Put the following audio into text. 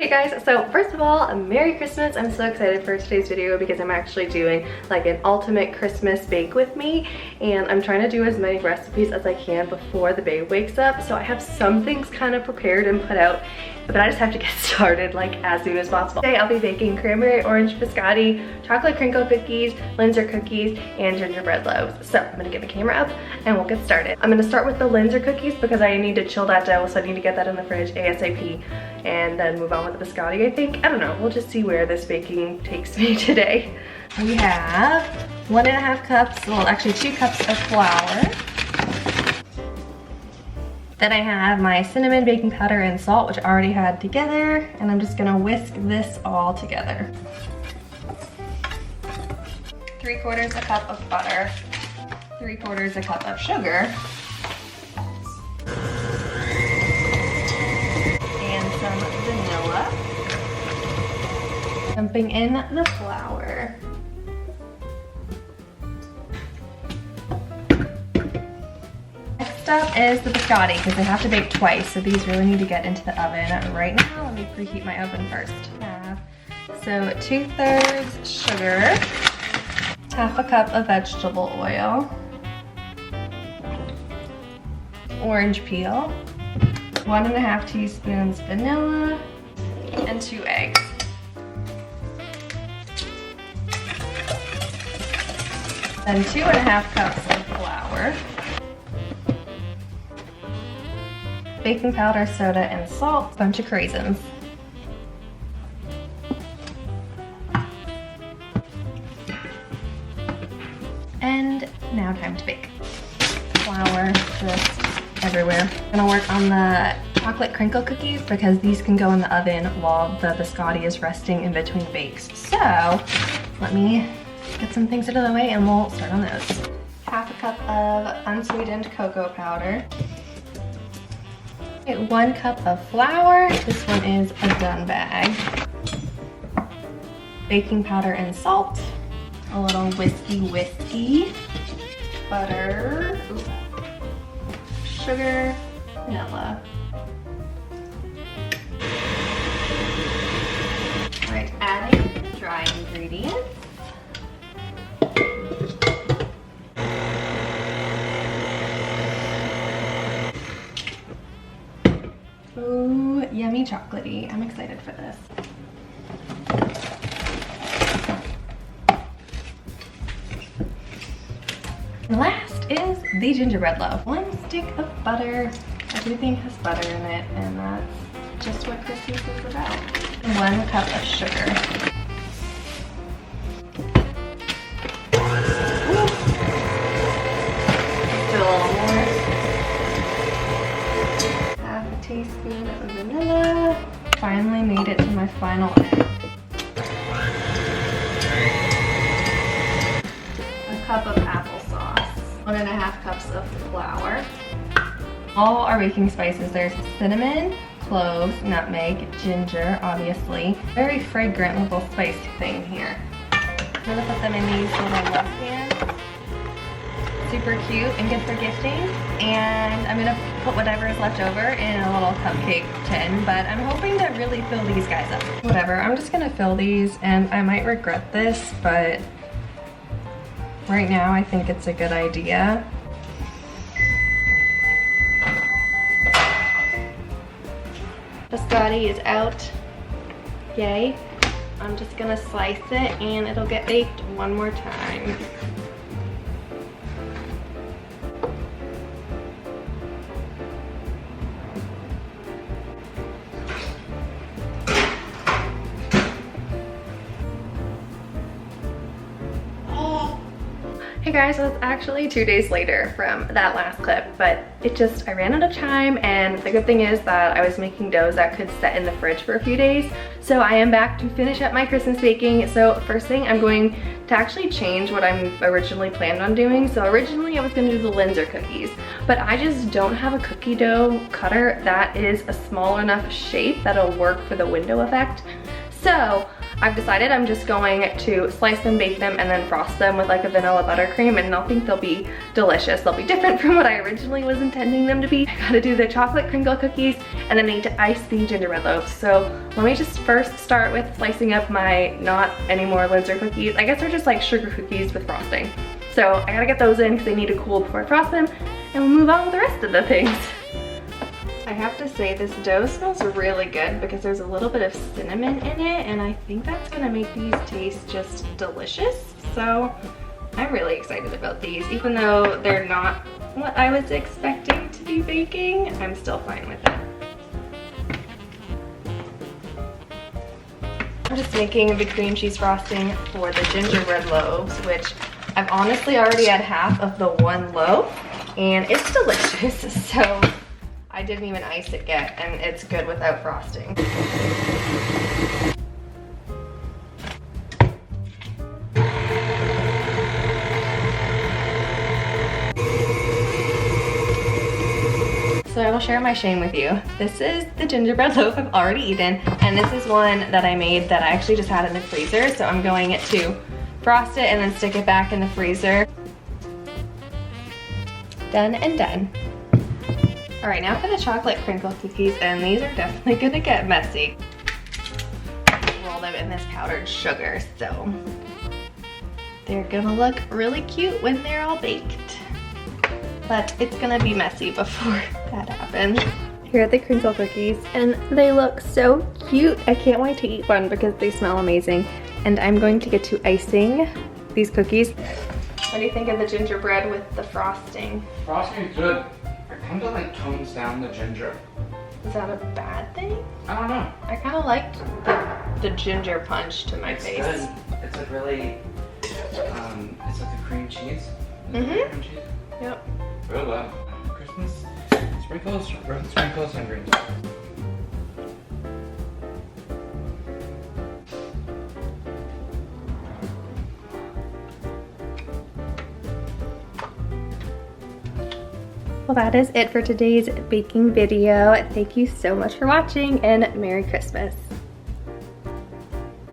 Hey guys, so first of all, Merry Christmas. I'm so excited for today's video because I'm actually doing like an ultimate Christmas bake with me, and I'm trying to do as many recipes as I can before the babe wakes up. So I have some things kind of prepared and put out, but I just have to get started like as soon as possible. Today I'll be baking cranberry orange biscotti, chocolate crinkle cookies, Linzer cookies, and gingerbread loaves. So I'm gonna get the camera up and we'll get started. I'm gonna start with the Linzer cookies because I need to chill that dough, so I need to get that in the fridge ASAP, and then move on with the biscotti, I think. I don't know, we'll just see where this baking takes me today. We have 1.5 cups, well actually 2 cups of flour. Then I have my cinnamon, baking powder, and salt, which I already had together, and I'm just gonna whisk this all together. 3/4 a cup of butter, 3/4 a cup of sugar, some vanilla. Dumping in the flour. Next up is the biscotti, because they have to bake twice, so these really need to get into the oven right now. Let me preheat my oven first. So 2/3 sugar, 1/2 cup of vegetable oil, orange peel, 1.5 teaspoons vanilla, and 2 eggs. Then 2.5 cups of flour, baking powder, soda, and salt, a bunch of craisins. And now time to bake. Flour just everywhere. I'm gonna work on the chocolate crinkle cookies because these can go in the oven while the biscotti is resting in between bakes. So let me get some things out of the way and we'll start on those. 1/2 cup of unsweetened cocoa powder. 1 cup of flour. This one is a done bag. Baking powder and salt. A little whiskey. Butter. Ooh. Sugar, vanilla. All right, adding dry ingredients. Ooh, yummy chocolatey. I'm excited for this. And last is the gingerbread loaf. 1 stick of butter. Everything has butter in it, and that's just what Christmas is about. 1 cup of sugar. Still a little more. 1/2 teaspoon of vanilla. Finally made it to my final egg. 1 cup of applesauce. 1.5 cups of flour. All our baking spices. There's cinnamon, cloves, nutmeg, ginger, obviously. Very fragrant little spice thing here. I'm gonna put them in these little love pans. Super cute and good for gifting. And I'm gonna put whatever is left over in a little cupcake tin, but I'm hoping to really fill these guys up. Whatever, I'm just gonna fill these, and I might regret this, but right now I think it's a good idea. Biscotti is out. Yay. I'm just gonna slice it and it'll get baked one more time. Hey guys, so it's actually 2 days later from that last clip, but I ran out of time, and the good thing is that I was making doughs that could set in the fridge for a few days. So I am back to finish up my Christmas baking. So first thing, I'm going to actually change what I'm originally planned on doing. So originally I was gonna do the Linzer cookies, but I just don't have a cookie dough cutter that is a small enough shape that'll work for the window effect. So I've decided I'm just going to slice them, bake them, and then frost them with like a vanilla buttercream, and I think they'll be delicious. They'll be different from what I originally was intending them to be. I gotta do the chocolate crinkle cookies, and then I need to ice the gingerbread loaves. So let me just first start with slicing up my not anymore Linzer cookies. I guess they're just like sugar cookies with frosting. So I gotta get those in because they need to cool before I frost them, and we'll move on with the rest of the things. I have to say this dough smells really good because there's a little bit of cinnamon in it, and I think that's gonna make these taste just delicious. So I'm really excited about these. Even though they're not what I was expecting to be baking, I'm still fine with it. I'm just making the cream cheese frosting for the gingerbread loaves, which I've honestly already had half of the one loaf, and it's delicious. So I didn't even ice it yet, and it's good without frosting. So I will share my shame with you. This is the gingerbread loaf I've already eaten, and this is one that I made that I actually just had in the freezer, so I'm going to frost it and then stick it back in the freezer. Done and done. All right, now for the chocolate crinkle cookies, and these are definitely gonna get messy. Roll them in this powdered sugar, so they're gonna look really cute when they're all baked. But it's gonna be messy before that happens. Here are the crinkle cookies, and they look so cute. I can't wait to eat one because they smell amazing. And I'm going to get to icing these cookies. What do you think of the gingerbread with the frosting? Frosting is good. It kind of like tones down the ginger. Is that a bad thing? I don't know. I kind of liked the ginger punch to my face. Good. It's like really, it's like the cream cheese. Mm-hmm. Cream cheese. Yep. Real well. Christmas sprinkles, red sprinkles, and green. Well, that is it for today's baking video. Thank you so much for watching, and Merry Christmas.